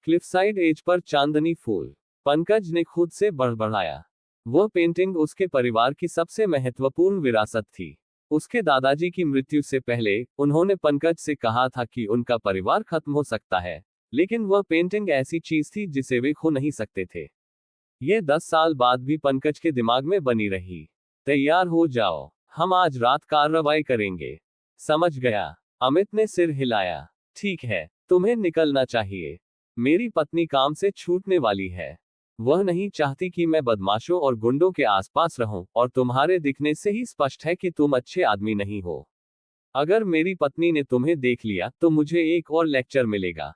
क्लिफसाइड edge पर चांदनी फूल। पंकज ने खुद से बड़बड़ाया। वह पेंटिंग उसके परिवार की सबसे महत्वपूर्ण विरासत थी। उसके दादाजी की मृत्यु से पहले उन्होंने पंकज से कहा था कि उनका परिवार खत्म हो सकता है, लेकिन वह पेंटिंग ऐसी चीज थी जिसे वे खो नहीं सकते थे। ये 10 साल बाद भी पंकज के दिमाग में बनी रही। तैयार हो जाओ, हम आज रात कार्रवाई करेंगे। समझ गया। अमित ने सिर हिलाया। ठीक है, तुम्हें निकलना चाहिए। मेरी पत्नी काम से छूटने वाली है। वह नहीं चाहती कि मैं बदमाशों और गुंडों के आसपास रहूं, और तुम्हारे दिखने से ही स्पष्ट है कि तुम अच्छे आदमी नहीं हो। अगर मेरी पत्नी ने तुम्हें देख लिया तो मुझे एक और लेक्चर मिलेगा।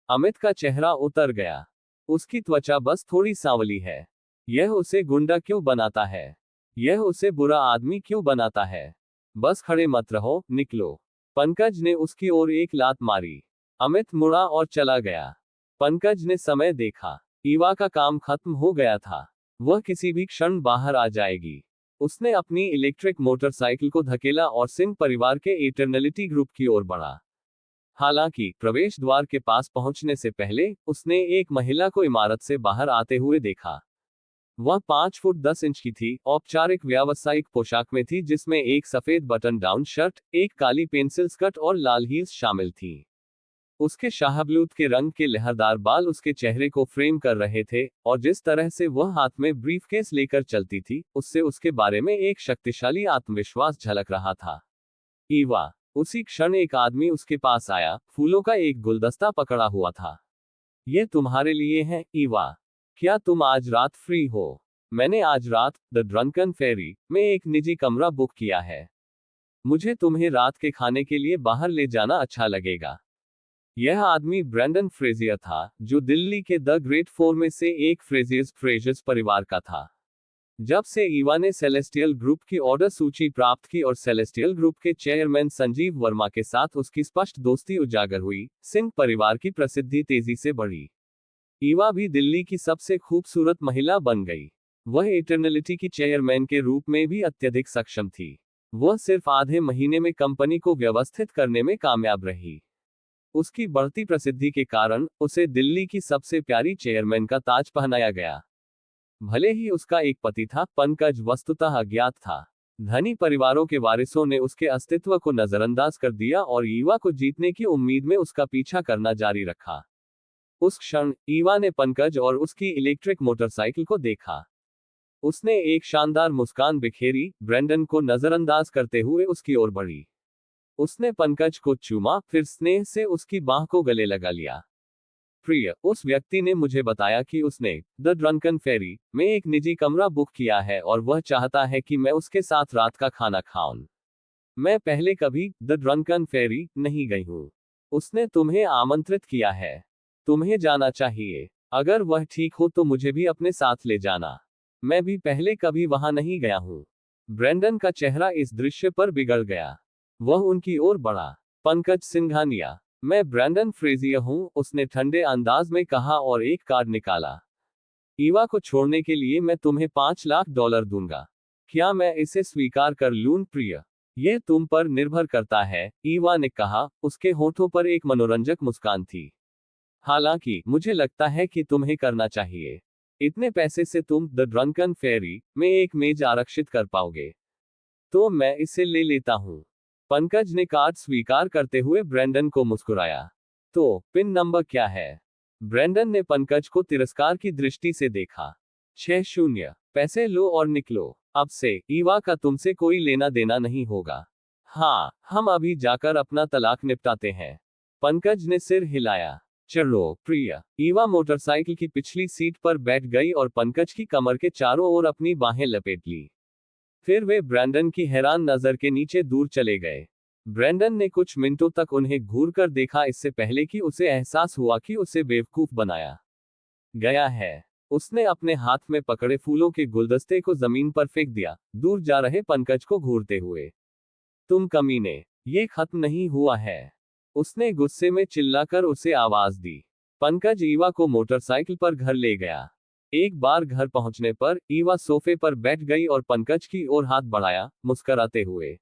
अमित का चेहरा उतर गया। उसकी त्वचा बस थोड़ी सांवली है। यह उसे गुंडा क्यों बनाता है? यह उसे बुरा आदमी क्यों बनाता है? बस खड़े मत रहो, निकलो। पंकज ने उसकी ओर एक लात मारी। अमित मुड़ा और चला गया। पंकज ने समय देखा। ईवा का काम खत्म हो गया था। वह किसी भी क्षण बाहर आ जाएगी। उसने अपनी इलेक्ट्रिक मोटरसाइकिल को धकेला और सिंह परिवार के इटर्नलिटी ग्रुप की ओर बढ़ा। हालांकि प्रवेश द्वार के पास पहुंचने से पहले उसने एक महिला को इमारत से बाहर आते हुए देखा। वह 5 फुट 10 इंच की थी, औपचारिक व्यावसायिक पोशाक में थी जिसमें एक सफेद बटन डाउन शर्ट, एक काली पेंसिल स्कर्ट और लाल हील्स शामिल थी। उसके शाहबलूत के रंग के लहरदार बाल उसके चेहरे को फ्रेम कर रहे थे, और जिस तरह से वह हाथ में ब्रीफकेस लेकर चलती थी, उससे उसके बारे में एक शक्तिशाली आत्मविश्वास झलक रहा था। ईवा। उसी क्षण एक आदमी उसके पास आया, फूलों का एक गुलदस्ता पकड़ा हुआ था। ये तुम्हारे लिए है, ईवा। क्या तुम आज रात फ्री हो? मैंने आज रात द ड्रंकन फेरी में एक निजी कमरा बुक किया है। मुझे तुम्हें रात के खाने के लिए बाहर ले जाना अच्छा लगेगा। यह आदमी ब्रैंडन फ्रेजियर था, जो दिल्ली के द ग्रेट फोर में से एक फ्रेजर्स परिवार का था। जब से ईवा ने सेलेस्टियल ग्रुप की ऑर्डर सूची प्राप्त की और सेलेस्टियल ग्रुप के चेयरमैन संजीव वर्मा के साथ उसकी स्पष्ट दोस्ती उजागर हुई, सिंह परिवार की प्रसिद्धि तेजी से बढ़ी। ईवा भी दिल्ली की सबसे खूबसूरत महिला बन गई। वह इटर्नलिटी की चेयरमैन के रूप में भी अत्यधिक सक्षम थी। वह सिर्फ आधे महीने में कंपनी को व्यवस्थित करने में कामयाब रही। उसकी बढ़ती प्रसिद्धि के कारण उसे दिल्ली की सबसे प्यारी चेयरमैन का ताज पहनाया गया। भले ही उसका एक पति था, पंकज वस्तुतः अज्ञात था। धनी परिवारों के वारिसों ने उसके अस्तित्व को नजरअंदाज कर दिया और ईवा को जीतने की उम्मीद में उसका पीछा करना जारी रखा। उस क्षण ईवा ने पंकज और उसकी इलेक्ट्रिक मोटरसाइकिल को देखा। उसने एक शानदार मुस्कान बिखेरी, ब्रेंडन को नजरअंदाज करते हुए उसकी ओर बढ़ी। उसने पंकज को चूमा, फिर स्नेह से उसकी बाह को गले लगा लिया। प्रिय, उस व्यक्ति ने मुझे बताया कि उसने द ड्रंकन फेरी में एक निजी कमरा बुक किया है और वह चाहता है कि मैं उसके साथ रात का खाना खाऊं। मैं पहले कभी द ड्रंकन फेरी नहीं गई हूं। उसने तुम्हें आमंत्रित किया है। तुम्हें जाना चाहिए। अगर वह ठीक हो तो मुझे भी अपने साथ ले जाना। मैं भी पहले कभी वहां नहीं गया हूं। ब्रेंडन का चेहरा इस दृश्य पर बिगड़ गया। वह उनकी ओर बढ़ा। पंकज सिंघानिया, मैं ब्रैंडन फ्रेजियर हूं, उसने ठंडे अंदाज में कहा और एक कार्ड निकाला। ईवा को छोड़ने के लिए मैं तुम्हें $5 लाख दूंगा। क्या मैं इसे स्वीकार कर लूं, प्रिय? यह तुम पर निर्भर करता है, ईवा ने कहा। उसके होठों पर एक मनोरंजक मुस्कान थी। हालांकि मुझे लगता है कि तुम्हें करना चाहिए। इतने पैसे से तुम द ड्रंकन फेरी में एक मेज आरक्षित कर पाओगे। तो मैं इसे ले लेता हूं। पंकज ने कार्ड स्वीकार करते हुए ब्रेंडन को मुस्कुराया। तो पिन नंबर क्या है? ब्रेंडन ने पंकज को तिरस्कार की दृष्टि से देखा। 60। पैसे लो और निकलो। अब से ईवा का तुमसे कोई लेना देना नहीं होगा। हाँ, हम अभी जाकर अपना तलाक निपटाते हैं। पंकज ने सिर हिलाया। चलो, प्रिय। ईवा मोटरसाइकिल की पिछली सीट पर बैठ गई और पंकज की कमर के चारों ओर अपनी बाहें लपेट ली। फिर वे ब्रैंडन की हैरान नजर के नीचे दूर चले गए। ब्रैंडन ने कुछ मिनटों तक उन्हें घूर कर देखा, इससे पहले कि उसे एहसास हुआ कि उसे बेवकूफ बनाया गया है। उसने अपने हाथ में पकड़े फूलों के गुलदस्ते को जमीन पर फेंक दिया, दूर जा रहे पंकज को घूरते हुए। तुम कमीने, ये खत्म नहीं हुआ है। उसने गुस्से में चिल्लाकर उसे आवाज दी। पंकज ईवा को मोटरसाइकिल पर घर ले गया। एक बार घर पहुंचने पर ईवा सोफे पर बैठ गई और पंकज की ओर हाथ बढ़ाया, मुस्कुराते हुए।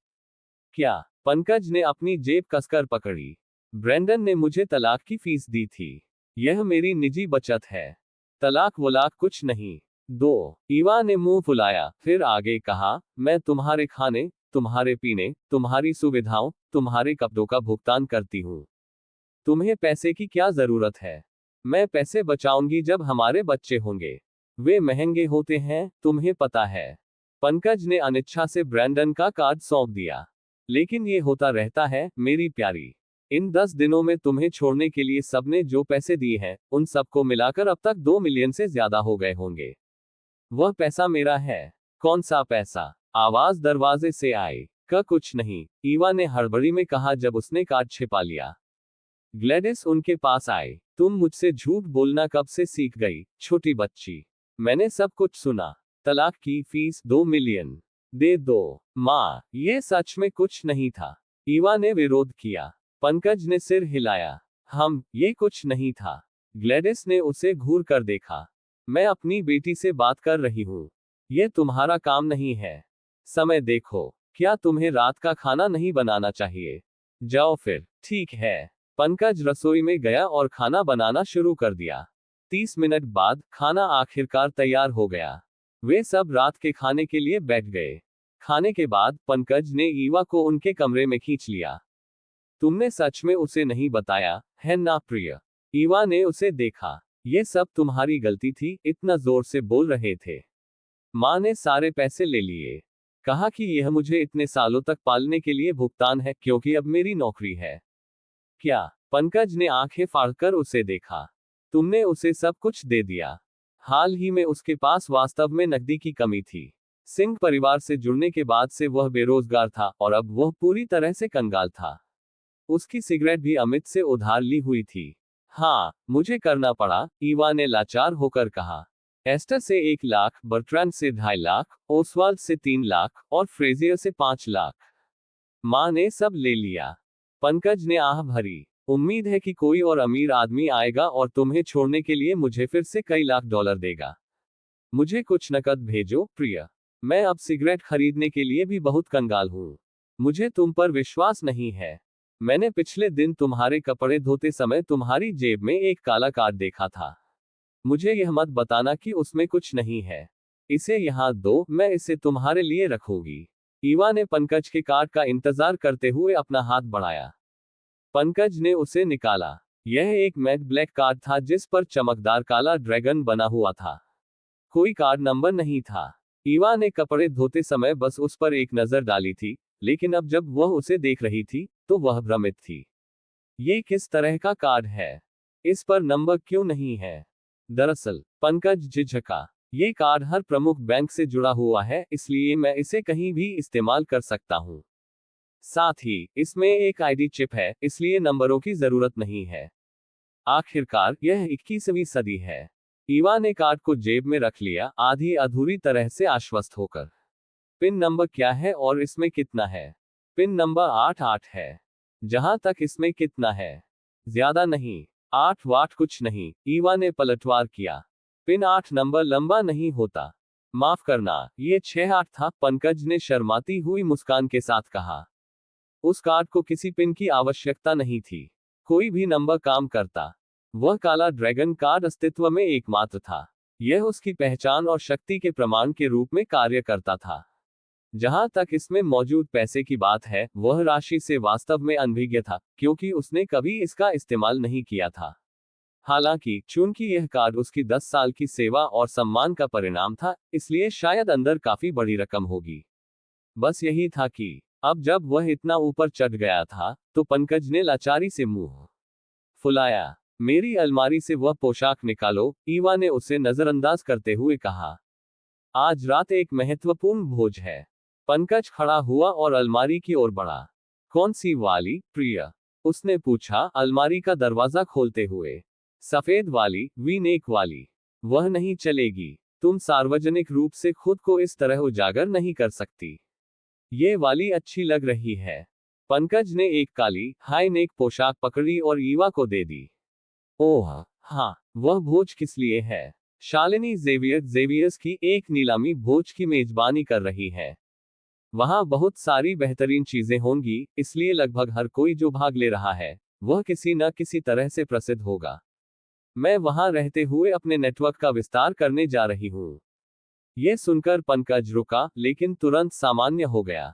क्या? पंकज ने अपनी जेब कसकर पकड़ी। ब्रेंडन ने मुझे तलाक की फीस दी थी। यह मेरी निजी बचत है। तलाक वलाक कुछ नहीं। 2। ईवा ने मुंह फुलाया, फिर आगे कहा, मैं तुम्हारे खाने, तुम्हारे पीने, तुम्हारी सुविधाओं, तुम्हारे कपड़ों का भुगतान करती हूँ। तुम्हें पैसे की क्या जरूरत है? मैं पैसे बचाऊंगी जब हमारे बच्चे होंगे। वे महंगे होते हैं, तुम्हें पता है। पंकज ने अनिच्छा से ब्रैंडन का कार्ड सौंप दिया। लेकिन ये होता रहता है, मेरी प्यारी। इन 10 दिनों में तुम्हें छोड़ने के लिए सबने जो पैसे दिए हैं, उन सबको मिलाकर अब तक 2 मिलियन से ज्यादा हो गए होंगे। वह पैसा मेरा है। कौन सा पैसा? आवाज दरवाजे से आई। कुछ नहीं, ईवा ने हड़बड़ी में कहा जब उसने कार्ड छिपा लिया। ग्लैडिस उनके पास आई। तुम मुझसे झूठ बोलना कब से सीख गई, छोटी बच्ची? मैंने सब कुछ सुना। तलाक की फीस 2 मिलियन दे दो। माँ, ये सच में कुछ नहीं था। ईवा ने विरोध किया। पंकज ने सिर हिलाया। ये कुछ नहीं था। ग्लैडिस ने उसे घूर कर देखा। मैं अपनी बेटी से बात कर रही हूँ। ये तुम्हारा काम नहीं है। समय देखो। क्या तुम्हें रात का खाना नहीं बनाना चाहिए? जाओ फिर। ठीक है। पंकज रसोई में गया और खाना बनाना शुरू कर दिया। 30 मिनट बाद खाना आखिरकार तैयार हो गया। वे सब रात के खाने के लिए बैठ गए। खाने के बाद पंकज ने ईवा को उनके कमरे में खींच लिया। तुमने सच में उसे नहीं बताया, है ना प्रिय? ईवा ने उसे देखा। ये सब तुम्हारी गलती थी, इतना जोर से बोल रहे थे। माँ ने सारे पैसे ले लिए। कहा कि यह मुझे इतने सालों तक पालने के लिए भुगतान है, क्योंकि अब मेरी नौकरी है। क्या? पंकज ने आंखें फाड़कर उसे देखा। तुमने उसे सब कुछ दे दिया। हाल ही में उसके पास वास्तव में नकदी की कमी थी। सिंह परिवार से जुड़ने के बाद से वह बेरोजगार था और अब वह पूरी तरह से कंगाल था। उसकी सिगरेट भी अमित से उधार ली हुई थी। हाँ, मुझे करना पड़ा, ईवा ने लाचार होकर कहा। एस्टर से 1 लाख, बर्ट्रैंड से 2.5 लाख, ओसवाल्ड से 3 लाख और फ्रेजियर से 5 लाख। माँ ने सब ले लिया। पंकज ने आह भरी। उम्मीद है कि कोई और अमीर आदमी आएगा और तुम्हें छोड़ने के लिए मुझे फिर से कई लाख डॉलर देगा। मुझे कुछ नकद भेजो, प्रिय। मैं अब सिगरेट खरीदने के लिए भी बहुत कंगाल हूँ। मुझे तुम पर विश्वास नहीं है। मैंने पिछले दिन तुम्हारे कपड़े धोते समय तुम्हारी जेब में एक काला कार्ड देखा था। मुझे यह मत बताना कि उसमें कुछ नहीं है। इसे यहाँ दो, मैं इसे तुम्हारे लिए रखूंगी। ईवा ने पंकज के कार्ड का इंतजार करते हुए अपना हाथ बढ़ाया। पंकज ने उसे निकाला। यह एक मैट ब्लैक कार्ड था जिस पर चमकदार काला ड्रैगन बना हुआ था। कोई कार्ड नंबर नहीं था। ईवा ने कपड़े धोते समय बस उस पर एक नजर डाली थी, लेकिन अब जब वह उसे देख रही थी, तो वह भ्रमित थी। ये किस तरह का कार्ड है? इस पर नंबर क्यों नहीं है? दरअसल, पंकज झिझका, ये कार्ड हर प्रमुख बैंक से जुड़ा हुआ है, इसलिए मैं इसे कहीं भी इस्तेमाल कर सकता हूँ। साथ ही, इसमें एक आईडी चिप है, इसलिए नंबरों की जरूरत नहीं है। आखिरकार, यह 21वीं सदी है। ईवा ने कार्ड को जेब में रख लिया, आधी अधूरी तरह से आश्वस्त होकर। पिन नंबर क्या है और इसमें कितना है? पिन नंबर 88 है। जहां तक इसमें कितना है? ज्यादा नहीं। 8 वाट कुछ नहीं, ईवा ने पलटवार किया। पिन 8 नंबर लंबा नहीं होता। माफ करना, ये 68 था, पंकज ने शर्माती हुई मुस्कान के साथ कहा। उस कार्ड को किसी पिन की आवश्यकता नहीं थी। कोई भी नंबर काम करता। वह काला ड्रैगन कार्ड अस्तित्व में एकमात्र था। यह उसकी पहचान और शक्ति के प्रमाण के रूप में कार्य करता था। जहां तक इसमें मौजूद पैसे की बात है, वह राशि से वास्तव में अनभिज्ञ था, क्योंकि उसने कभी इसका इस्तेमाल नहीं किया था। हालांकि, चूंकि यह कार्ड उसकी 10 साल की सेवा और सम्मान का परिणाम था, इसलिए शायद अंदर काफी बड़ी रकम होगी। बस यही था कि अब जब वह इतना ऊपर चढ़ गया था, तो पंकज ने लाचारी से मुंह फुलाया। मेरी अलमारी से वह पोशाक निकालो, ईवा ने उसे नजरअंदाज करते हुए कहा। आज रात एक महत्वपूर्ण भोज है। पंकज खड़ा हुआ और अलमारी की ओर बढ़ा। कौन सी वाली, प्रिय? उसने पूछा, अलमारी का दरवाजा खोलते हुए। सफेद वाली, वी नेक वाली। वह नहीं चलेगी। तुम सार्वजनिक रूप से खुद को इस तरह उजागर नहीं कर सकती। ये वाली अच्छी लग रही है। पंकज ने एक काली, हाई नेक पोशाक पकड़ी और ईवा को दे दी। ओह हाँ, वह भोज किस लिए है? शालिनी जेवियर्स की एक नीलामी भोज की मेजबानी कर रही है। वहां बहुत सारी बेहतरीन चीजें होंगी, इसलिए लगभग हर कोई जो भाग ले रहा है, वह किसी न किसी तरह से प्रसिद्ध होगा। मैं वहां रहते हुए अपने नेटवर्क का विस्तार करने जा रही हूँ। यह सुनकर पंकज रुका, लेकिन तुरंत सामान्य हो गया।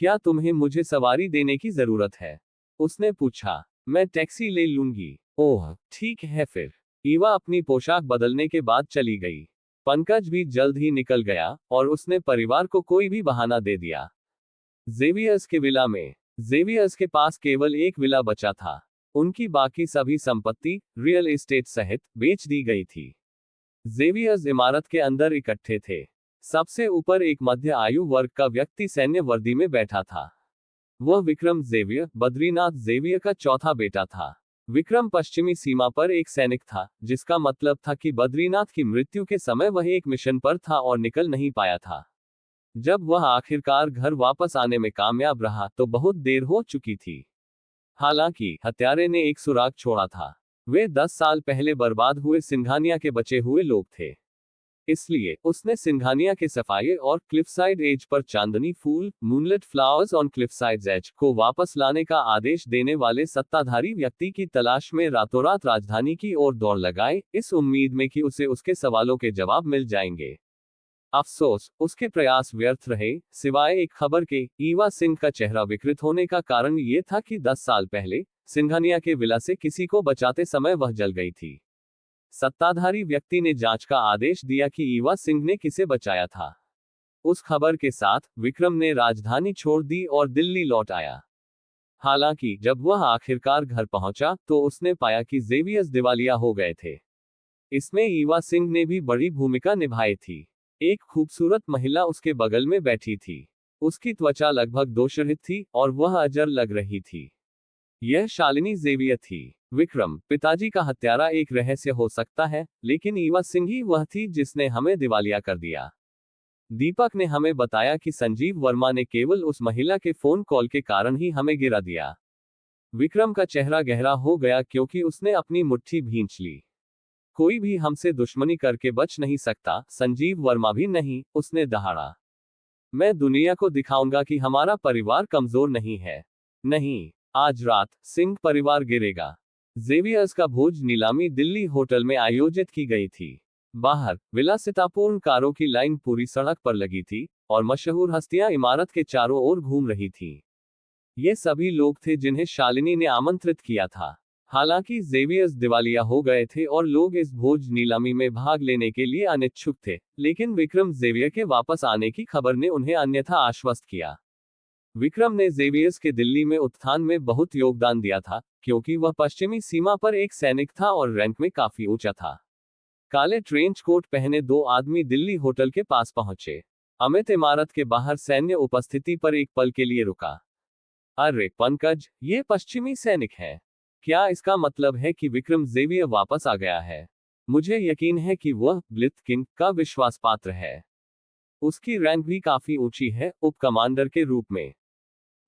क्या तुम्हें मुझे सवारी देने की जरूरत है? उसने पूछा। मैं टैक्सी ले लूंगी। ओह, ठीक है फिर। ईवा अपनी पोशाक बदलने के बाद चली गई। पंकज भी जल्द ही निकल गया, और उसने परिवार को कोई भी बहाना दे दिया। जेवियर्स के विला में। जेवियर्स के पास केवल एक विला बचा था। उनकी बाकी सभी संपत्ति, रियल एस्टेट सहित, बेच दी गई थी। जेवियर्स इमारत के अंदर इकट्ठे थे। सबसे ऊपर एक मध्य आयु वर्ग का व्यक्ति सैन्य वर्दी में बैठा था। वह विक्रम जेवियर, बद्रीनाथ जेवियर का चौथा बेटा था। विक्रम पश्चिमी सीमा पर एक सैनिक था, जिसका मतलब था कि बद्रीनाथ की मृत्यु के समय वह एक मिशन पर था और निकल नहीं पाया था। जब वह आखिरकार घर वापस आने में कामयाब रहा तो बहुत देर हो चुकी थी। हालांकि हत्यारे ने एक सुराग छोड़ा था। वे 10 साल पहले बर्बाद हुए सिंघानिया के बचे हुए लोग थे। इसलिए उसने सिंघानिया के सफाये और क्लिफसाइड एज पर चांदनी फूल, moonlit flowers on cliffside edge को वापस लाने का आदेश देने वाले सत्ताधारी व्यक्ति की तलाश में रातों रात राजधानी की ओर दौड़ लगाई, इस उम्मीद में कि उसे उसके सवालों के जवाब मिल जाएंगे। अफसोस, उसके प्रयास व्यर्थ रहे, सिवाय एक खबर के। ईवा सिंह का चेहरा विकृत होने का कारण यह था कि 10 साल पहले सिंघानिया के विला से किसी को बचाते समय वह जल गई थी। सत्ताधारी व्यक्ति ने जांच का आदेश दिया कि ईवा सिंह ने किसे बचाया था। उस खबर के साथ विक्रम ने राजधानी छोड़ दी और दिल्ली लौट आया। हालांकि जब वह आखिरकार घर पहुंचा तो उसने पाया कि जेवियर्स दिवालिया हो गए थे। इसमें ईवा सिंह ने भी बड़ी भूमिका निभाई थी। एक खूबसूरत महिला उसके बगल में बैठी थी। उसकी त्वचा लगभग दोषरहित थी और वह अजर लग रही थी। यह शालिनी जेवियर थी। विक्रम, पिताजी का हत्यारा एक रहस्य हो सकता है, लेकिन ईवा सिंह ही वह थी जिसने हमें दिवालिया कर दिया। दीपक ने हमें बताया कि संजीव वर्मा ने केवल उस महिला के फोन कॉल के कारण ही हमें गिरा दिया। विक्रम का चेहरा गहरा हो गया क्योंकि उसने अपनी मुट्ठी भींच ली। कोई भी हमसे दुश्मनी करके बच नहीं सकता, संजीव वर्मा भी नहीं, उसने दहाड़ा। मैं दुनिया को दिखाऊंगा कि हमारा परिवार कमजोर नहीं है। नहीं, आज रात सिंह परिवार गिरेगा। जेवियर्स का भोज नीलामी दिल्ली होटल में आयोजित की गई थी। बाहर विलासितापूर्ण कारों की लाइन पूरी सड़क पर लगी थी, और मशहूर हस्तियां इमारत के चारों ओर घूम रही थीं। ये सभी लोग थे जिन्हें शालिनी ने आमंत्रित किया था। हालांकि जेवियर्स दिवालिया हो गए थे और लोग इस भोज नीलामी में भाग लेने के लिए अनिच्छुक थे, लेकिन विक्रम जेवियर के वापस आने की खबर ने उन्हें अन्यथा आश्वस्त किया। विक्रम ने जेवियर्स के दिल्ली में उत्थान में बहुत योगदान दिया था, क्योंकि वह पश्चिमी सीमा पर एक सैनिक था और रैंक में काफी ऊंचा था। काले ट्रेंच कोट पहने दो आदमी दिल्ली होटल के पास पहुंचे। अमित इमारत के बाहर सैन्य उपस्थिति पर एक पल के लिए रुका। अरे पंकज, ये पश्चिमी सैनिक है। क्या इसका मतलब है कि विक्रम जेवियर वापस आ गया है? मुझे यकीन है कि वह ब्लिथ किंग का विश्वास पात्र है। उसकी रैंक भी काफी ऊंची है, उप कमांडर के रूप में।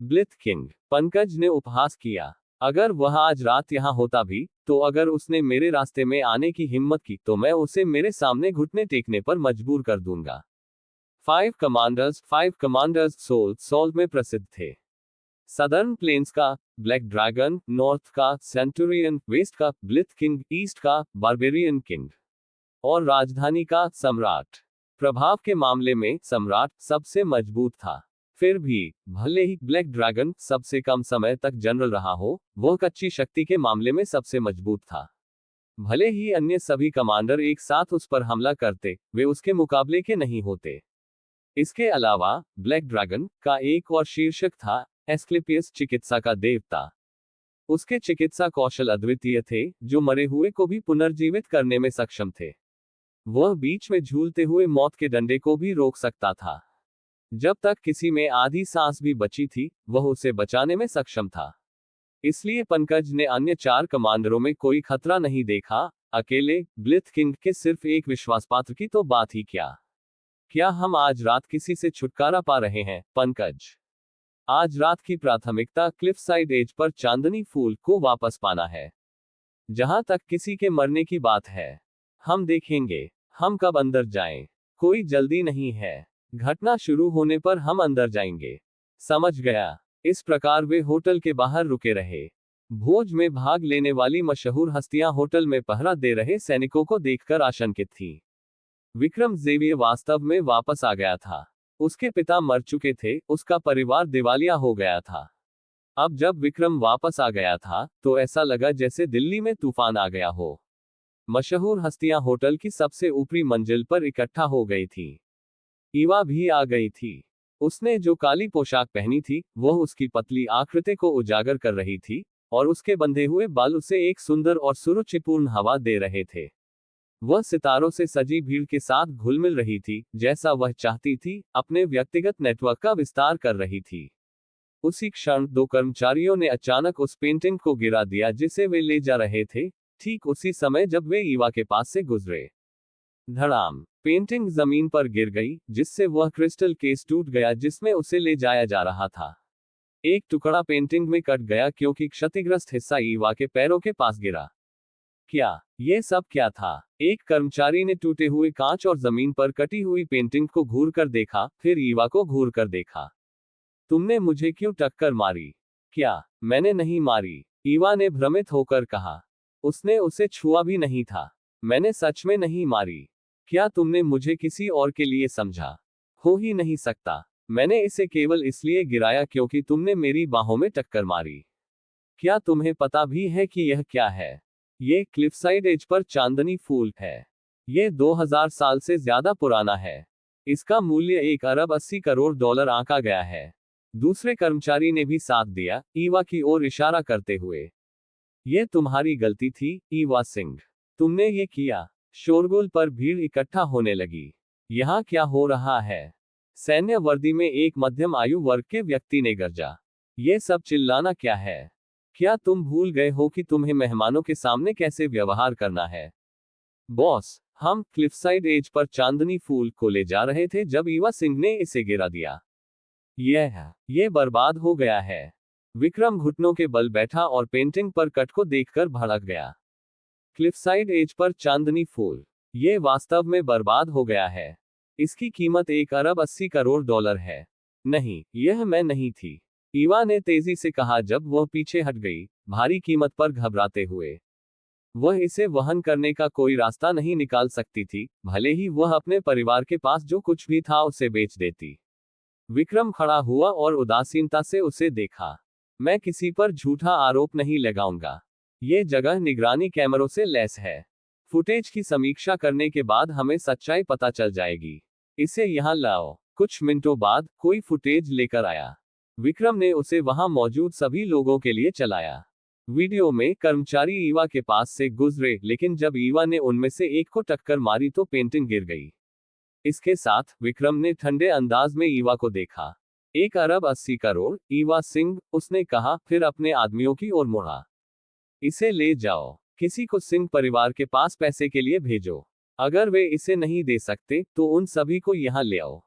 ब्लिथ किंग, पंकज ने उपहास किया। अगर वह आज रात यहाँ होता भी, तो अगर उसने मेरे रास्ते में आने की हिम्मत की तो मैं उसे मेरे सामने घुटने टेकने पर मजबूर कर दूंगा। 5 कमांडर्स सोल में प्रसिद्ध थे। सदर्न प्लेन्स का ब्लैक ड्रैगन, नॉर्थ का सेंटुरियन, वेस्ट का ब्लिथ किंग, ईस्ट का बारबेरियन किंग, और राजधानी का सम्राट। प्रभाव के मामले में सम्राट सबसे मजबूत था। फिर भी, भले ही ब्लैक ड्रैगन सबसे कम समय तक जनरल रहा हो, वह कच्ची शक्ति के मामले में सबसे मजबूत था। भले ही अन्य सभी कमांडर एक साथ उस पर हमला करते, वे उसके मुकाबले के नहीं होते। इसके अलावा ब्लैक ड्रैगन का एक और शीर्षक था एस्क्लेपियस, चिकित्सा का देवता। उसके चिकित्सा कौशल अद्वितीय थे, जो मरे हुए को भी पुनर्जीवित करने में सक्षम थे। वह बीच में झूलते हुए मौत के डंडे को भी रोक सकता था। जब तक किसी में आधी सांस भी बची थी, वह उसे बचाने में सक्षम था। इसलिए पंकज ने अन्य 4 कमांडरों में कोई खतरा नहीं देखा। अकेले ब्लिथ किंग के सिर्फ एक विश्वासपात्र की तो बात ही क्या। क्या हम आज रात किसी से छुटकारा पा रहे हैं, पंकज? आज रात की प्राथमिकता क्लिफसाइड एज पर चांदनी फूल को वापस पाना है। जहां तक किसी के मरने की बात है, हम देखेंगे हम कब अंदर जाएं। कोई जल्दी नहीं है। घटना शुरू होने पर हम अंदर जाएंगे। समझ गया। इस प्रकार वे होटल के बाहर रुके रहे। भोज में भाग लेने वाली मशहूर हस्तियां होटल में पहरा दे रहे सैनिकों को देखकर आशंकित थीं। विक्रम ज़ेवियर वास्तव में वापस आ गया था। उसके पिता मर चुके थे, उसका परिवार दिवालिया हो गया था। अब जब विक्रम वापस आ गया था, तो ऐसा लगा जैसे दिल्ली में तूफान आ गया हो। मशहूर हस्तियां होटल की सबसे ऊपरी मंजिल पर इकट्ठा हो गई थीं। ईवा भी आ गई थी। उसने जो काली पोशाक पहनी थी, वह उसकी पतली आकृति को उजागर कर रही थी, और उसके बंधे हुए बाल उसे एक सुंदर और सुरुचिपूर्ण हवा दे रहे थे। वह सितारों से सजी भीड़ के साथ घुल-मिल रही थी, जैसा वह चाहती थी, अपने व्यक्तिगत नेटवर्क का विस्तार कर रही थी। उसी क्षण दो कर्मचारियों ने अचानक उस पेंटिंग को गिरा दिया जिसे वे ले जा रहे थे, ठीक उसी समय जब वे ईवा के पास से गुजरे। धड़ाम! पेंटिंग जमीन पर गिर गई, जिससे वह क्रिस्टल केस टूट गया जिसमें उसे ले जाया जा रहा था। एक टुकड़ा पेंटिंग में कट गया क्योंकि क्षतिग्रस्त हिस्सा ईवा के पैरों के पास गिरा। क्या ये सब क्या था? एक कर्मचारी ने टूटे हुए कांच और जमीन पर कटी हुई पेंटिंग को घूर कर देखा, फिर ईवा को घूर कर देखा। तुमने मुझे क्यों टक्कर मारी? क्या मैंने नहीं मारी? ईवा ने भ्रमित होकर कहा। उसने उसे छुआ भी नहीं था। मैंने सच में नहीं मारी। क्या तुमने मुझे किसी और के लिए समझा? हो ही नहीं सकता। मैंने इसे केवल इसलिए गिराया क्योंकि तुमने मेरी बाहों में टक्कर मारी। क्या तुम्हें पता भी है कि यह क्या है? ये क्लिफसाइड एज पर चांदनी फूल है। ये 2000 साल से ज्यादा पुराना है। इसका मूल्य 1 अरब 80 करोड़ डॉलर आंका गया है। दूसरे कर्मचारी ने भी साथ दिया, ईवा की ओर इशारा करते हुए। यह तुम्हारी गलती थी, ईवा सिंह। तुमने ये किया। शोरगुल पर भीड़ इकट्ठा होने लगी। यहाँ क्या हो रहा है? सैन्य वर्दी में एक मध्यम आयु वर्ग के व्यक्ति ने गर्जा। ये सब चिल्लाना क्या है? क्या तुम भूल गए हो कि तुम्हें मेहमानों के सामने कैसे व्यवहार करना है? बॉस, हम क्लिफसाइड एज पर चांदनी फूल को ले जा रहे थे जब ईवा सिंह ने इसे गिरा दिया। ये बर्बाद हो गया है। विक्रम घुटनों के बल बैठा और पेंटिंग पर कट को देखकर भड़क गया। क्लिफसाइड एज पर चांदनी फूल, ये वास्तव में बर्बाद हो गया है। इसकी कीमत 1 अरब 80 करोड़ डॉलर है। नहीं, यह मैं नहीं थी, ईवा ने तेजी से कहा जब वह पीछे हट गई, भारी कीमत पर घबराते हुए। वह इसे वहन करने का कोई रास्ता नहीं निकाल सकती थी, भले ही वह अपने परिवार के पास जो कुछ भी था उसे बेच देती। विक्रम खड़ा हुआ और उदासीनता से उसे देखा। मैं किसी पर झूठा आरोप नहीं लगाऊंगा। ये जगह निगरानी कैमरों से लैस है। फुटेज की समीक्षा करने के बाद हमें सच्चाई पता चल जाएगी। इसे यहाँ लाओ। कुछ मिनटों बाद कोई फुटेज लेकर आया। विक्रम ने उसे वहां मौजूद सभी लोगों के लिए चलाया। वीडियो में कर्मचारी ईवा के पास से गुजरे, लेकिन जब ईवा ने उनमें से एक को टक्कर मारी तो पेंटिंग गिर गई। इसके साथ विक्रम ने ठंडे अंदाज में ईवा को देखा। 1 अरब 80 करोड़, ईवा सिंह, उसने कहा, फिर अपने आदमियों की ओर मुड़ा। इसे ले जाओ। किसी को सिंह परिवार के पास पैसे के लिए भेजो। अगर वे इसे नहीं दे सकते, तो उन सभी को यहाँ ले आओ।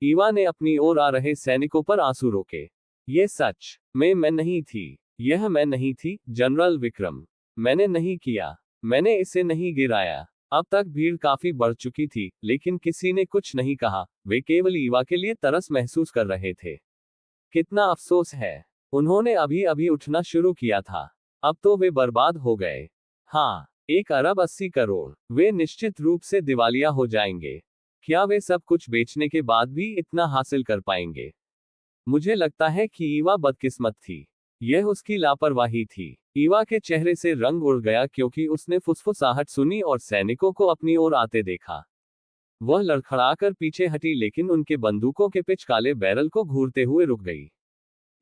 ईवा ने अपनी ओर आ रहे सैनिकों पर आंसू रोके। ये सच में मैं नहीं थी। यह मैं नहीं थी, जनरल विक्रम। मैंने नहीं किया। मैंने इसे नहीं गिराया। अब तक भीड़ काफी बढ़ चुकी थी, लेकिन किसी ने कुछ नहीं कहा। वे केवल ईवा के लिए तरस महसूस कर रहे थे। कितना अफसोस है। उन्होंने अभी अभी उठना शुरू किया था। अब तो वे बर्बाद हो गए। हाँ, 1 अरब 80 करोड़। वे निश्चित रूप से दिवालिया हो जाएंगे। क्या वे सब कुछ बेचने के बाद भी इतना हासिल कर पाएंगे? मुझे लगता है कि ईवा बदकिस्मत थी। यह उसकी लापरवाही थी। ईवा के चेहरे से रंग उड़ गया क्योंकि उसने फुसफुसाहट सुनी और सैनिकों को अपनी ओर आते देखा। वह लड़खड़ाकर पीछे हटी, लेकिन उनके बंदूकों के पिच काले बैरल को घूरते हुए रुक गई।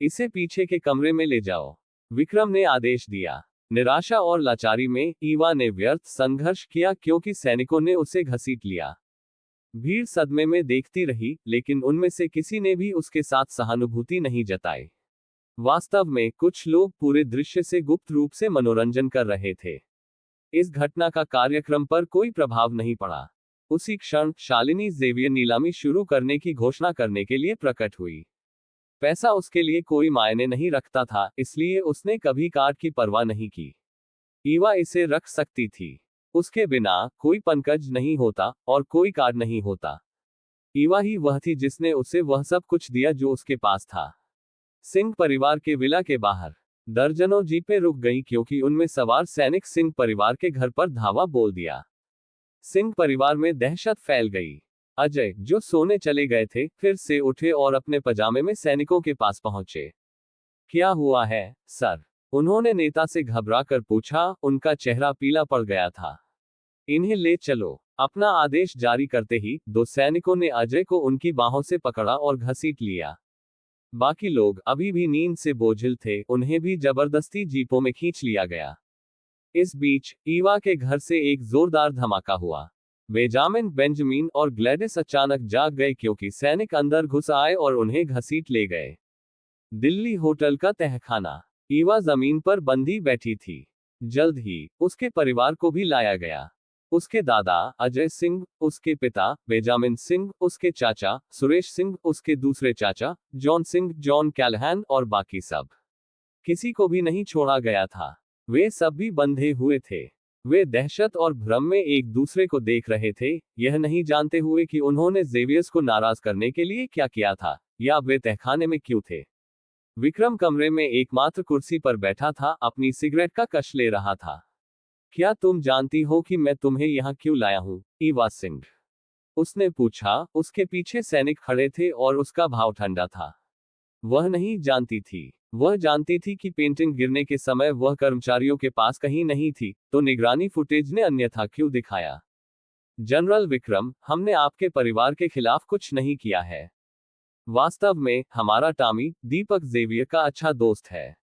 इसे पीछे के कमरे में ले जाओ, विक्रम ने आदेश दिया। निराशा और लाचारी में ईवा ने व्यर्थ संघर्ष किया क्योंकि सैनिकों ने उसे घसीट लिया। भीड़ सदमे में देखती रही, लेकिन उनमें से किसी ने भी उसके साथ सहानुभूति नहीं जताई। वास्तव में कुछ लोग पूरे दृश्य से गुप्त रूप से मनोरंजन कर रहे थे। इस घटना का कार्यक्रम पर कोई प्रभाव नहीं पड़ा। उसी क्षण शालिनी ज़ेवियर नीलामी शुरू करने की घोषणा करने के लिए प्रकट हुई। पैसा उसके लिए कोई मायने नहीं रखता था, इसलिए उसने कभी कार्ड की परवाह नहीं की। ईवा इसे रख सकती थी। उसके बिना कोई पंकज नहीं होता और कोई कार्ड नहीं होता। ईवा ही वह थी जिसने उसे वह सब कुछ दिया जो उसके पास था। सिंह परिवार के विला के बाहर दर्जनों जीपें रुक गईं क्योंकि उनमें सवार सैनिक सिंह परिवार के घर पर धावा बोल दिया। सिंह परिवार में दहशत फैल गई। अजय, जो सोने चले गए थे, फिर से उठे और अपने पजामे में सैनिकों के पास पहुंचे। क्या हुआ है, सर? उन्होंने नेता से घबराकर पूछा। उनका चेहरा पीला पड़ गया था। इन्हें ले चलो। अपना आदेश जारी करते ही दो सैनिकों ने अजय को उनकी बाहों से पकड़ा और घसीट लिया। बाकी लोग अभी भी नींद से बोझिल थे, उन्हें भी जबरदस्ती जीपों में खींच लिया गया। इस बीच ईवा के घर से एक जोरदार धमाका हुआ। बेंजामिन, बेंजामिन और ग्लैडिस अचानक जाग गए क्योंकि सैनिक अंदर घुस आए और उन्हें घसीट ले गए। दिल्ली होटल का तहखाना। ईवा जमीन पर बंधी बैठी थी। जल्द ही उसके परिवार को भी लाया गया। उसके दादा अजय सिंह, उसके पिता बेंजामिन सिंह, उसके चाचा सुरेश सिंह, उसके दूसरे चाचा जॉन सिंह, जॉन कैलहैन और बाकी सब। किसी को भी नहीं छोड़ा गया था। वे सब भी बंधे हुए थे। वे दहशत और भ्रम में एक दूसरे को देख रहे थे, यह नहीं जानते हुए कि उन्होंने जेवियर्स को नाराज करने के लिए क्या किया था, या वे तहखाने में क्यों थे। विक्रम कमरे में एकमात्र कुर्सी पर बैठा था, अपनी सिगरेट का कश ले रहा था। क्या तुम जानती हो कि मैं तुम्हें यहाँ क्यों लाया हूँ, ईवा सिंह? उसने पूछा। उसके पीछे सैनिक खड़े थे और उसका भाव ठंडा था। वह नहीं जानती थी। वह जानती थी कि पेंटिंग गिरने के समय वह कर्मचारियों के पास कहीं नहीं थी, तो निगरानी फुटेज ने अन्यथा क्यों दिखाया। जनरल विक्रम, हमने आपके परिवार के खिलाफ कुछ नहीं किया है। वास्तव में हमारा टॉमी दीपक जेवियर का अच्छा दोस्त है।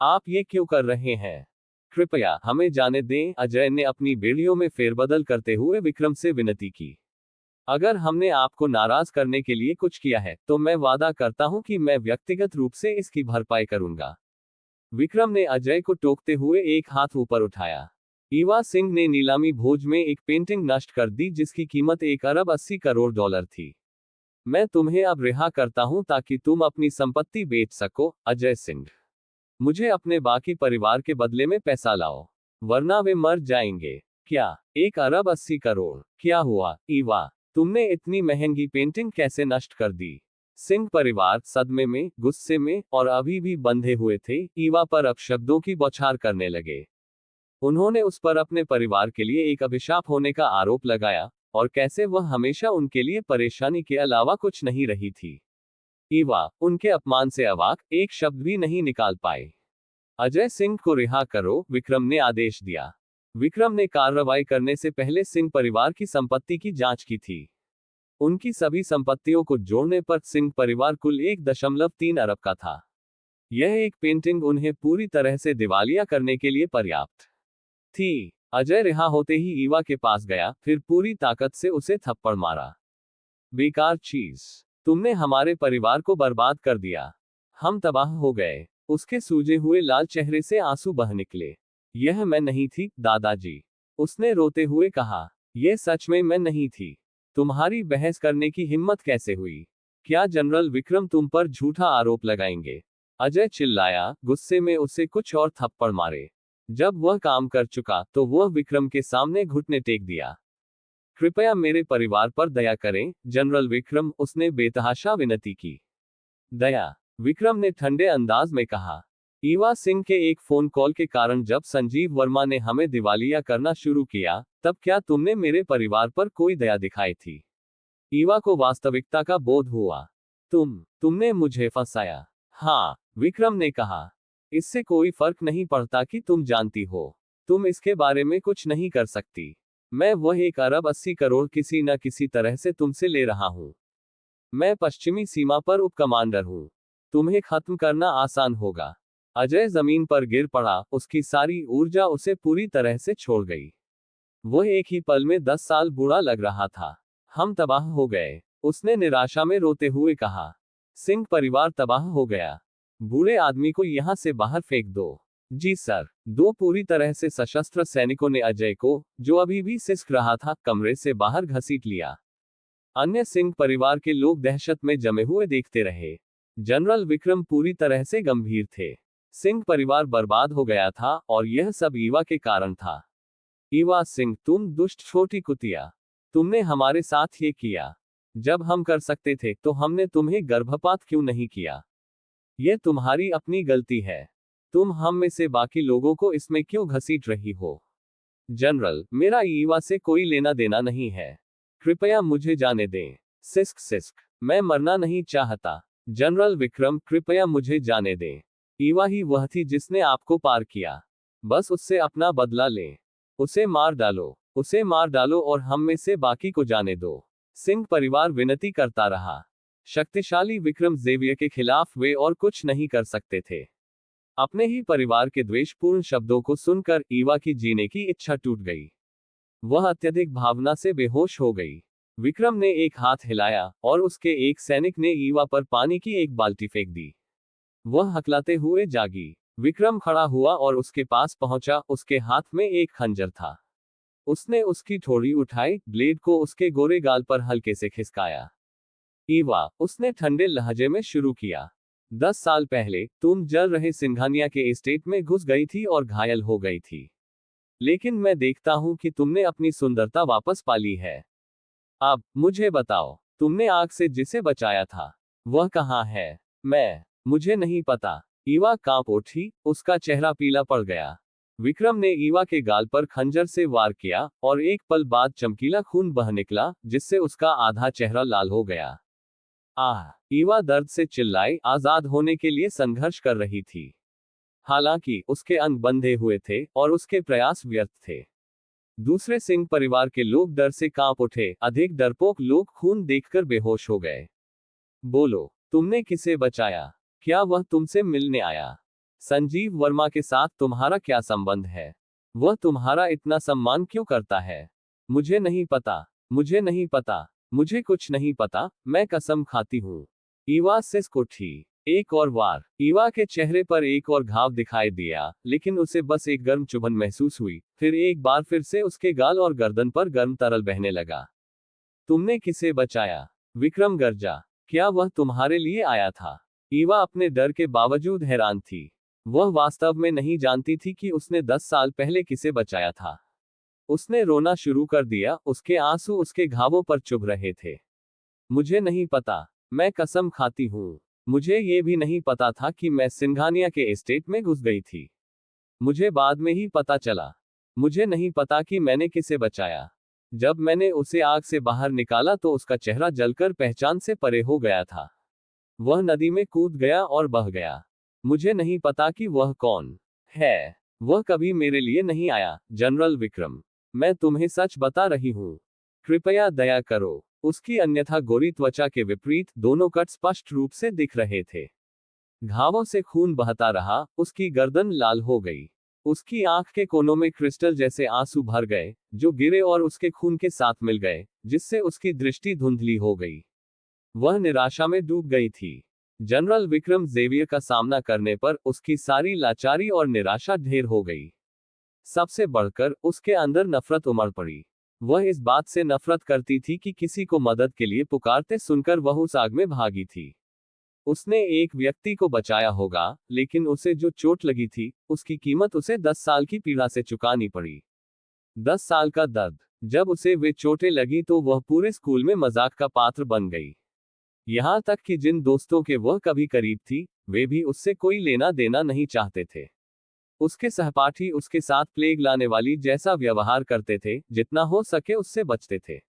आप ये क्यों कर रहे हैं? कृपया हमें जाने दें, अजय ने अपनी बेड़ियों में फेरबदल करते हुए विक्रम से विनती की। अगर हमने आपको नाराज करने के लिए कुछ किया है, तो मैं वादा करता हूं कि मैं व्यक्तिगत रूप से इसकी भरपाई करूंगा। विक्रम ने अजय को टोकते हुए एक हाथ ऊपर उठाया। ईवा सिंह ने नीलामी भोज में एक पेंटिंग नष्ट कर दी जिसकी कीमत 1 अरब 80 करोड़ डॉलर थी। मैं तुम्हें अब रिहा करता हूं ताकि तुम अपनी संपत्ति बेच सको, अजय सिंह। मुझे अपने बाकी परिवार के बदले में पैसा लाओ, वरना वे मर जाएंगे। क्या 1 अरब 80 करोड़? क्या हुआ, ईवा? तुमने इतनी महंगी पेंटिंग कैसे नष्ट कर दी? सिंह परिवार सदमे में, गुस्से में और अभी भी बंधे हुए थे, ईवा पर अपशब्दों की बौछार करने लगे। उन्होंने उस पर अपने परिवार के लिए एक अभिशाप होने का आरोप लगाया, और कैसे वह हमेशा उनके लिए परेशानी के अलावा कुछ नहीं रही थी। ईवा उनके अपमान से अवाक एक शब्द भी नहीं निकाल पाए। अजय सिंह को रिहा करो, विक्रम ने आदेश दिया। विक्रम ने कार्रवाई करने से पहले सिंह परिवार की संपत्ति की जांच की थी। उनकी सभी संपत्तियों को जोड़ने पर सिंह परिवार कुल 1.3 अरब का था। यह एक पेंटिंग उन्हें पूरी तरह से दिवालिया करने के लिए पर्याप्त थी। अजय रिहा होते ही ईवा के पास गया, फिर पूरी ताकत से उसे थप्पड़ मारा। बेकार चीज, तुमने हमारे परिवार को बर्बाद कर दिया। हम तबाह हो गए। उसके सूजे हुए लाल चेहरे से आंसू बह निकले। यह मैं नहीं थी, दादाजी, उसने रोते हुए कहा। यह सच में मैं नहीं थी। तुम्हारी बहस करने की हिम्मत कैसे हुई? क्या जनरल विक्रम तुम पर झूठा आरोप लगाएंगे? अजय चिल्लाया, गुस्से में उसे कुछ और थप्पड़ मारे। जब वह काम कर चुका, तो वह विक्रम के सामने घुटने टेक दिया। कृपया मेरे परिवार पर दया करें, जनरल विक्रम, उसने बेतहाशा विनती की। दया? विक्रम ने ठंडे अंदाज में कहा। ईवा सिंह के एक फोन कॉल के कारण जब संजीव वर्मा ने हमें दिवालिया करना शुरू किया, तब क्या तुमने मेरे परिवार पर कोई दया दिखाई थी? ईवा को वास्तविकता का बोध हुआ। तुमने मुझे फंसाया। हाँ, विक्रम ने कहा। इससे कोई फर्क नहीं पड़ता कि तुम जानती हो। तुम इसके बारे में कुछ नहीं कर सकती। मैं वह 1 अरब 80 करोड़ किसी न किसी तरह से तुमसे ले रहा हूं। मैं पश्चिमी सीमा पर उप कमांडर हूं। तुम्हें खत्म करना आसान होगा। अजय जमीन पर गिर पड़ा, उसकी सारी ऊर्जा उसे पूरी तरह से छोड़ गई। वह एक ही पल में 10 साल बूढ़ा लग रहा था। हम तबाह हो गए, उसने निराशा में रोते हुए कहा। सिंह परिवार तबाह हो गया। बूढ़े आदमी को यहां से बाहर फेंक दो। जी सर। 2 पूरी तरह से सशस्त्र सैनिकों ने अजय को, जो अभी भी सिसक रहा था, कमरे से बाहर घसीट लिया। अन्य सिंह परिवार के लोग दहशत में जमे हुए देखते रहे। जनरल विक्रम पूरी तरह से गंभीर थे। सिंह परिवार बर्बाद हो गया था, और यह सब ईवा के कारण था। ईवा सिंह, तुम दुष्ट छोटी कुतिया। तुमने हमारे साथ ये किया। जब हम कर सकते थे, तो हमने तुम्हें गर्भपात क्यों नहीं किया? यह तुम्हारी अपनी गलती है। तुम हम में से बाकी लोगों को इसमें क्यों घसीट रही हो? जनरल, मेरा ईवा से कोई लेना देना नहीं है। कृपया मुझे जाने दें। सिस्क सिस्क, मैं मरना नहीं चाहता। जनरल विक्रम, कृपया मुझे जाने दें। ईवा ही वह थी जिसने आपको पार किया। बस उससे अपना बदला लें। उसे मार डालो, उसे मार डालो और हम में से बाकी को जाने दो। सिंह परिवार विनती करता रहा। शक्तिशाली विक्रम ज़ेवियर के खिलाफ वे और कुछ नहीं कर सकते थे। अपने ही परिवार के द्वेषपूर्ण शब्दों को सुनकर ईवा की जीने की इच्छा टूट गई। वह अत्यधिक भावना से बेहोश हो गई। विक्रम ने एक हाथ हिलाया और उसके एक सैनिक ने ईवा पर पानी की एक बाल्टी फेंक दी। वह हकलाते हुए जागी। विक्रम खड़ा हुआ और उसके पास पहुंचा। उसके हाथ में एक खंजर था। उसने उसकी ठोड़ी उठाई, ब्लेड को उसके गोरे गाल पर हल्के से खिसकाया। ईवा, उसने ठंडे लहजे में शुरू किया। 10 साल पहले तुम जल रहे सिंघानिया के एस्टेट में घुस गई थी और घायल हो गई थी। लेकिन मैं देखता हूं कि तुमने अपनी सुंदरता वापस पाली है। अब मुझे बताओ, तुमने आग से जिसे बचाया था, वह कहाँ है? मुझे नहीं पता। ईवा कांप उठी, उसका चेहरा पीला पड़ गया। विक्रम ने ईवा के गाल पर खंजर से वार किया और एक पल बाद चमकीला खून बह निकला, जिससे उसका आधा चेहरा लाल हो गया। आह! ईवा दर्द से चिल्लाई, आजाद होने के लिए संघर्ष कर रही थी। हालांकि उसके अंग बंधे हुए थे और उसके प्रयास व्यर्थ थे। दूसरे सिंह परिवार के लोग डर से कांप उठे। अधिक डरपोक लोग खून देखकर बेहोश हो गए। बोलो, तुमने किसे बचाया? क्या वह तुमसे मिलने आया? संजीव वर्मा के साथ तुम्हारा क्या संबंध है? वह तुम्हारा इतना सम्मान क्यों करता है? मुझे नहीं पता, मुझे नहीं पता, मुझे कुछ नहीं पता, मैं कसम खाती हूँ। ईवा सिसक उठी। एक और वार। ईवा के चेहरे पर एक और घाव दिखाई दिया, लेकिन उसे बस एक गर्म चुभन महसूस हुई। फिर एक बार फिर से उसके गाल और गर्दन पर गर्म तरल बहने लगा। तुमने किसे बचाया? विक्रम गरजा। क्या वह तुम्हारे लिए आया था? ईवा अपने डर के बावजूद हैरान थी। वह वास्तव में नहीं जानती थी कि उसने 10 साल पहले किसे बचाया था। उसने रोना शुरू कर दिया, उसके आंसू उसके घावों पर चुभ रहे थे। मुझे नहीं पता, मैं कसम खाती हूँ। मुझे ये भी नहीं पता था कि मैं सिंघानिया के एस्टेट में घुस गई थी। मुझे बाद में ही पता चला। मुझे नहीं पता कि मैंने किसे बचाया। जब मैंने उसे आग से बाहर निकाला तो उसका चेहरा जलकर पहचान से परे हो गया था। वह नदी में कूद गया और बह गया। मुझे नहीं पता कि वह कौन है। वह कभी मेरे लिए नहीं आया, जनरल विक्रम। मैं तुम्हें सच बता रही हूँ। कृपया दया करो। उसकी अन्यथा गोरी त्वचा के विपरीत दोनों कट स्पष्ट रूप से दिख रहे थे। घावों से खून बहता रहा, उसकी गर्दन लाल हो गई। उसकी आंख के कोनों में क्रिस्टल जैसे आंसू भर गए, जो गिरे और उसके खून के साथ मिल गए, जिससे उसकी दृष्टि धुंधली हो गई। वह निराशा में डूब गई थी। जनरल विक्रम ज़ेवियर का सामना करने पर उसकी सारी लाचारी और निराशा ढेर हो गई। सबसे बढ़कर उसके अंदर नफरत उमड़ पड़ी। वह इस बात से नफरत करती थी कि किसी को मदद के लिए पुकारते सुनकर वह उस आग में भागी थी। उसने एक व्यक्ति को बचाया होगा, लेकिन उसे जो चोट लगी थी, उसकी कीमत उसे 10 साल की पीड़ा से चुकानी पड़ी। 10 साल का दर्द। जब उसे वे चोटें लगी तो वह पूरे स्कूल में मजाक का पात्र बन गई। यहाँ तक कि जिन दोस्तों के वह कभी करीब थी, वे भी उससे कोई लेना देना नहीं चाहते थे। उसके सहपाठी उसके साथ प्लेग लाने वाली जैसा व्यवहार करते थे, जितना हो सके उससे बचते थे।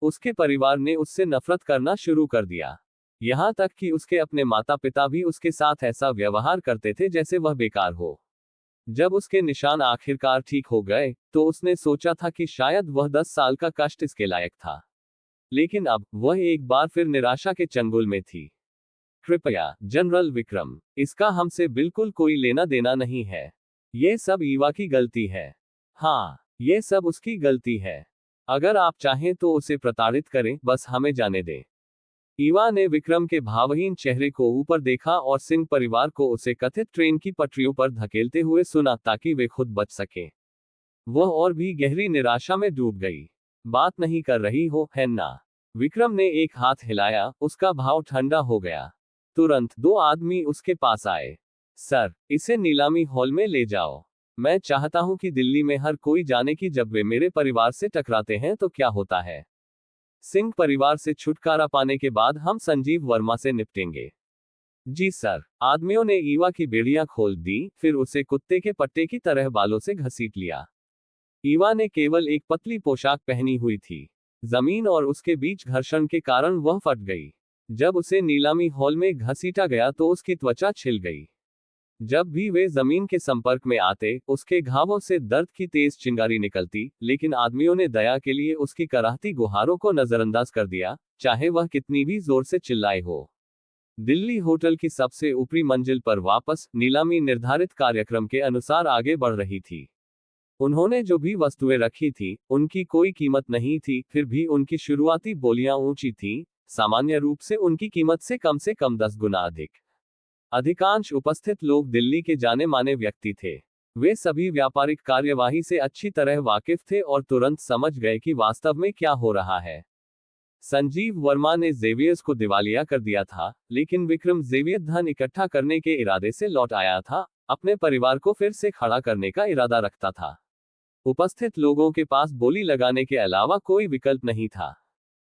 उसके परिवार ने उससे नफरत करना शुरू कर दिया। यहाँ तक कि उसके अपने माता पिता भी उसके साथ ऐसा व्यवहार करते थे जैसे वह बेकार हो। जब उसके निशान आखिरकार ठीक हो गए, तो उसने सोचा था कि शायद वह 10 साल का कष्ट इसके लायक था। लेकिन अब वह एक बार फिर निराशा के चंगुल में थी। कृपया, जनरल विक्रम, इसका हमसे बिल्कुल कोई लेना देना नहीं है। ये सब ईवा की गलती है। हाँ, ये सब उसकी गलती है। अगर आप चाहें तो उसे प्रताड़ित करें, बस हमें जाने दें। ईवा ने विक्रम के भावहीन चेहरे को ऊपर देखा और सिंह परिवार को उसे कथित ट्रेन की पटरियों पर धकेलते हुए सुना ताकि वे खुद बच सकें। वह और भी गहरी निराशा में डूब गई। बात नहीं कर रही हो, है ना? विक्रम ने एक हाथ हिलाया, उसका भाव ठंडा हो गया। तुरंत 2 आदमी उसके पास आए। सर, इसे नीलामी हॉल में ले जाओ। मैं चाहता हूं कि दिल्ली में हर कोई जाने कि जब वे मेरे परिवार से टकराते हैं तो क्या होता है। सिंह परिवार से छुटकारा पाने के बाद हम संजीव वर्मा से निपटेंगे। जी सर। आदमियों ने ईवा की बेड़ियां खोल दी, फिर उसे कुत्ते के पट्टे की तरह बालों से घसीट लिया। ईवा ने केवल एक पतली पोशाक पहनी हुई थी। जमीन और उसके बीच घर्षण के कारण वह फट गई। जब उसे नीलामी हॉल में घसीटा गया तो उसकी त्वचा छिल गई। जब भी वे जमीन के संपर्क में आते, उसके घावों से दर्द की तेज चिंगारी निकलती, लेकिन आदमियों ने दया के लिए उसकी कराहती गुहारों को नजरअंदाज कर दिया, चाहे वह कितनी भी जोर से चिल्लाए हो। दिल्ली होटल की सबसे ऊपरी मंजिल पर वापस नीलामी निर्धारित कार्यक्रम के अनुसार आगे बढ़ रही थी। उन्होंने जो भी वस्तुएं रखी थी, उनकी कोई कीमत नहीं थी, फिर भी उनकी शुरुआती बोलियां ऊंची थीं, सामान्य रूप से उनकी कीमत से कम 10 गुना अधिक। अधिकांश उपस्थित लोग दिल्ली के जाने माने व्यक्ति थे। वे सभी व्यापारिक कार्यवाही से अच्छी तरह वाकिफ थे और तुरंत समझ गए कि वास्तव में क्या हो रहा है। संजीव वर्मा ने जेवियर्स को दिवालिया कर दिया था, लेकिन विक्रम जेवियर धन इकट्ठा करने के इरादे से लौट आया था, अपने परिवार को फिर से खड़ा करने का इरादा रखता था। उपस्थित लोगों के पास बोली लगाने के अलावा कोई विकल्प नहीं था।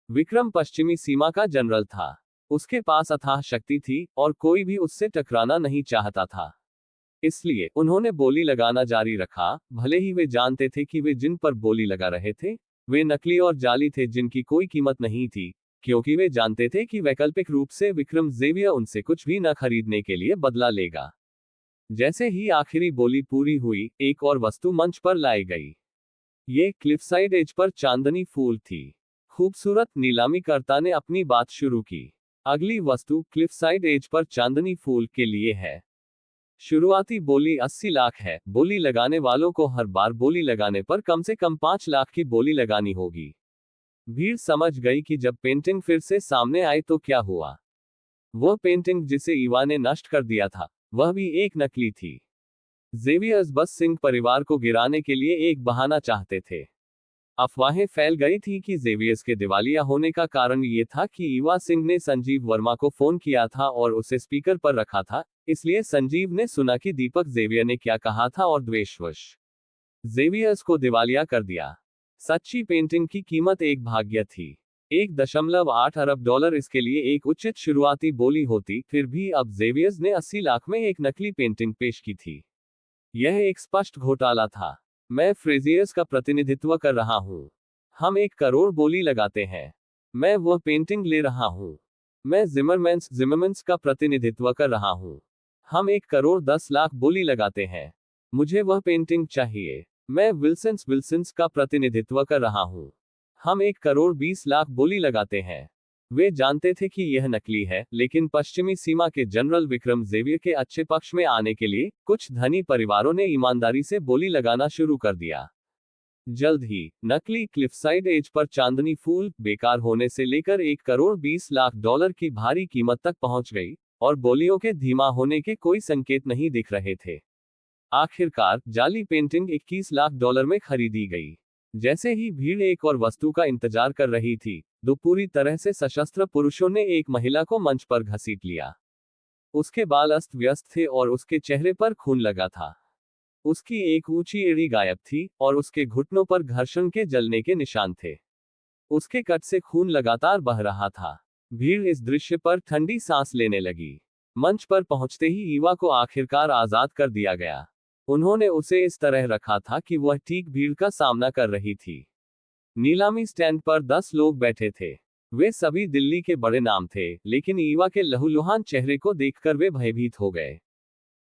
विक्रम पश्चिमी सीमा का जनरल था। उसके पास अथाह शक्ति थी और कोई भी उससे टकराना नहीं चाहता था। इसलिए उन्होंने बोली लगाना जारी रखा, भले ही वे जानते थे कि वे जिन पर बोली लगा रहे थे, वे नकली और जाली थे जिनकी कोई कीमत नहीं थी, क्योंकि वे जानते थे कि वैकल्पिक रूप से विक्रम जेवियर उनसे कुछ भी न खरीदने के लिए बदला लेगा। जैसे ही आखिरी बोली पूरी हुई, एक और वस्तु मंच पर लाई गई। ये क्लिफसाइड एज पर चांदनी फूल थी। खूबसूरत नीलामीकर्ता ने अपनी बात शुरू की। अगली वस्तु क्लिफसाइड एज पर चांदनी फूल के लिए है। शुरुआती बोली 80 लाख है। बोली लगाने वालों को हर बार बोली लगाने पर कम से कम 5 लाख की बोली लगानी होगी। भीड़ समझ गई कि जब पेंटिंग फिर से सामने आई तो क्या हुआ। वह पेंटिंग जिसे ईवा ने नष्ट कर दिया था, वह भी एक नकली थी। जेवियर्स बस सिंह परिवार को गिराने के लिए एक बहाना चाहते थे। अफवाहें फैल गई थी कि जेवियर्स के दिवालिया होने का कारण ये था कि ईवा सिंह ने संजीव वर्मा को फोन किया था और उसे स्पीकर पर रखा था, इसलिए संजीव ने सुना कि दीपक जेवियर ने क्या कहा था और द्वेषवश जेवियर्स को दिवालिया कर दिया। सच्ची पेंटिंग की कीमत एक भाग्य थी। 1.8 अरब डॉलर इसके लिए एक उचित शुरुआती बोली होती, फिर भी अब जेवियर्स ने 80 लाख में एक नकली पेंटिंग पेश की थी। यह एक स्पष्ट घोटाला था। मैं फ्रेजियर्स का प्रतिनिधित्व कर रहा हूं। हम 1 करोड़ बोली लगाते हैं। मैं वह पेंटिंग ले रहा हूं। मैं जिमरमैन्स का प्रतिनिधित्व कर रहा हूं। हम 1 करोड़ 10 लाख बोली लगाते हैं। मुझे वह पेंटिंग चाहिए। मैं विल्सन्स का प्रतिनिधित्व कर रहा हूं। हम 1 करोड़ 20 लाख बोली लगाते हैं। वे जानते थे कि यह नकली है, लेकिन पश्चिमी सीमा के जनरल विक्रम जेवियर के अच्छे पक्ष में आने के लिए कुछ धनी परिवारों ने ईमानदारी से बोली लगाना शुरू कर दिया। जल्द ही नकली क्लिफसाइड एज पर चांदनी फूल बेकार होने से लेकर 1 करोड़ 20 लाख डॉलर की भारी कीमत तक पहुंच गई, और बोलियों के धीमा होने के कोई संकेत नहीं दिख रहे थे। आखिरकार जाली पेंटिंग 21 लाख डॉलर में खरीदी गई। जैसे ही भीड़ एक और वस्तु का इंतजार कर रही थी, 2 पूरी तरह से सशस्त्र पुरुषों ने एक महिला को मंच पर घसीट लिया। उसके बाल अस्त व्यस्त थे और उसके चेहरे पर खून लगा था। उसकी एक ऊंची एड़ी गायब थी और उसके घुटनों पर घर्षण के जलने के निशान थे। उसके कट से खून लगातार बह रहा था। भीड़ इस दृश्य पर ठंडी सांस लेने लगी। मंच पर पहुंचते ही ईवा को आखिरकार आजाद कर दिया गया। उन्होंने उसे इस तरह रखा था कि वह ठीक भीड़ का सामना कर रही थी। नीलामी स्टैंड पर 10 लोग बैठे थे। वे सभी दिल्ली के बड़े नाम थे, लेकिन ईवा के लहूलुहान चेहरे को देखकर वे भयभीत हो गए।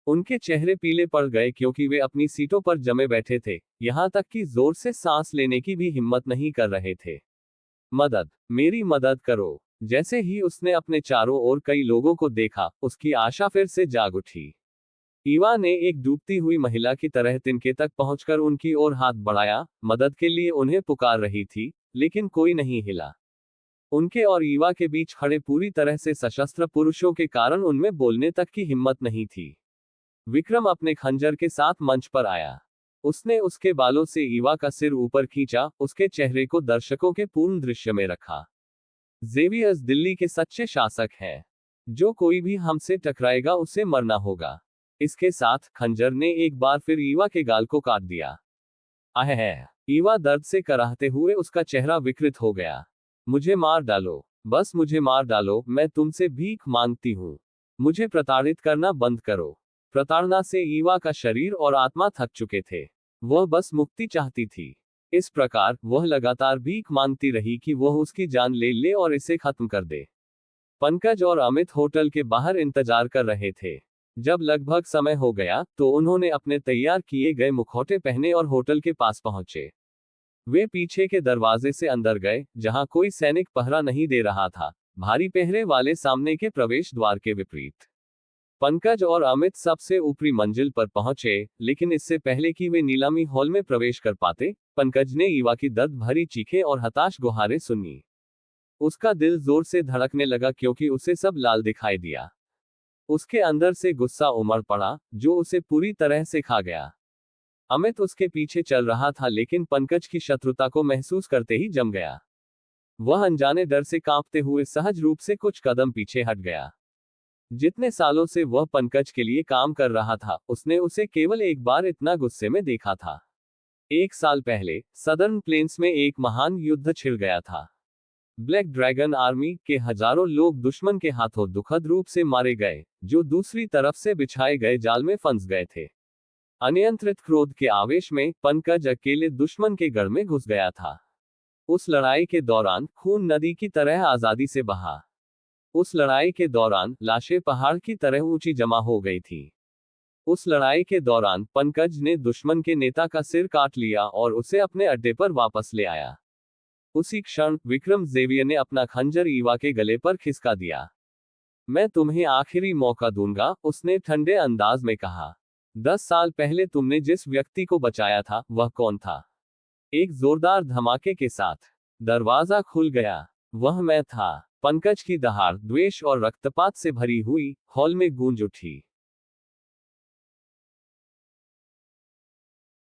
उनके चेहरे पीले पड़ गए क्योंकि वे अपनी सीटों पर जमे बैठे थे, यहां तक कि जोर से सांस लेने की भी हिम्मत नहीं कर रहे थे। मदद, मेरी मदद करो। जैसे ही उसने अपने चारों ओर कई लोगों को देखा, उसकी आशा फिर से जाग उठी। ईवा ने एक डूबती हुई महिला की तरह तिनके तक पहुंचकर उनकी ओर हाथ बढ़ाया, मदद के लिए उन्हें पुकार रही थी, लेकिन कोई नहीं हिला। उनके और ईवा के बीच खड़े पूरी तरह से सशस्त्र पुरुषों के कारण उनमें बोलने तक की हिम्मत नहीं थी। विक्रम अपने खंजर के साथ मंच पर आया। उसने उसके बालों से ईवा का सिर ऊपर खींचा, उसके चेहरे को दर्शकों के पूर्ण दृश्य में रखा। जेवियर्स दिल्ली के सच्चे शासक हैं। जो कोई भी हमसे टकराएगा उसे मरना होगा। इसके साथ खंजर ने एक बार फिर ईवा के गाल को काट दिया। आहे! ईवा दर्द से कराहते हुए उसका चेहरा विकृत हो गया। मुझे मार डालो, बस मुझे मार डालो, मैं तुमसे भीख मांगती हूँ। मुझे प्रताड़ित करना बंद करो। प्रताड़ना से ईवा का शरीर और आत्मा थक चुके थे। वह बस मुक्ति चाहती थी। इस प्रकार वह लगातार भीख मांगती रही कि वह उसकी जान ले ले और इसे खत्म कर दे। पंकज और अमित होटल के बाहर इंतजार कर रहे थे। जब लगभग समय हो गया तो उन्होंने अपने तैयार किए गए मुखौटे पहने और होटल के पास पहुंचे। वे पीछे के दरवाजे से अंदर गए, जहां कोई सैनिक पहरा नहीं दे रहा था, भारी पहरे वाले सामने के प्रवेश द्वार के विपरीत। पंकज और अमित सबसे ऊपरी मंजिल पर पहुंचे, लेकिन इससे पहले कि वे नीलामी हॉल में प्रवेश कर पाते, पंकज ने ईवा की दर्द भरी चीखें और हताश गुहारें सुनी। उसका दिल जोर से धड़कने लगा क्योंकि उसे सब लाल दिखाई दिया। उसके अंदर से गुस्सा उमड़ पड़ा, जो उसे पूरी तरह से खा गया। अमित उसके पीछे चल रहा था, लेकिन पंकज की शत्रुता को महसूस करते ही जम गया। वह अनजाने डर से कांपते हुए सहज रूप से कुछ कदम पीछे हट गया। जितने सालों से वह पंकज के लिए काम कर रहा था, उसने उसे केवल एक बार इतना गुस्से में देखा था। 1 साल पहले सदर्न प्लेन्स में एक महान युद्ध छिड़ गया था। ब्लैक ड्रैगन आर्मी के हजारों लोग दुश्मन के हाथों दुखद रूप से मारे गए, जो दूसरी तरफ से बिछाए गए जाल में फंस गए थे। अनियंत्रित क्रोध के आवेश में पंकज अकेले दुश्मन के गढ़ में घुस गया था। उस लड़ाई के दौरान खून नदी की तरह आजादी से बहा। उस लड़ाई के दौरान लाशें पहाड़ की तरह ऊंची जमा हो गई थी। उस लड़ाई के दौरान पंकज ने दुश्मन के नेता का सिर काट लिया और उसे अपने अड्डे पर वापस ले आया। उसी क्षण विक्रम ज़ेवियर ने अपना खंजर ईवा के गले पर खिसका दिया। मैं तुम्हें आखिरी मौका दूंगा, उसने ठंडे अंदाज में कहा। 10 साल पहले तुमने जिस व्यक्ति को बचाया था, वह कौन था? एक जोरदार धमाके के साथ दरवाजा खुल गया। वह मैं था। पंकज की दहाड़, द्वेष और रक्तपात से भरी हुई हॉल में गूंज उठी।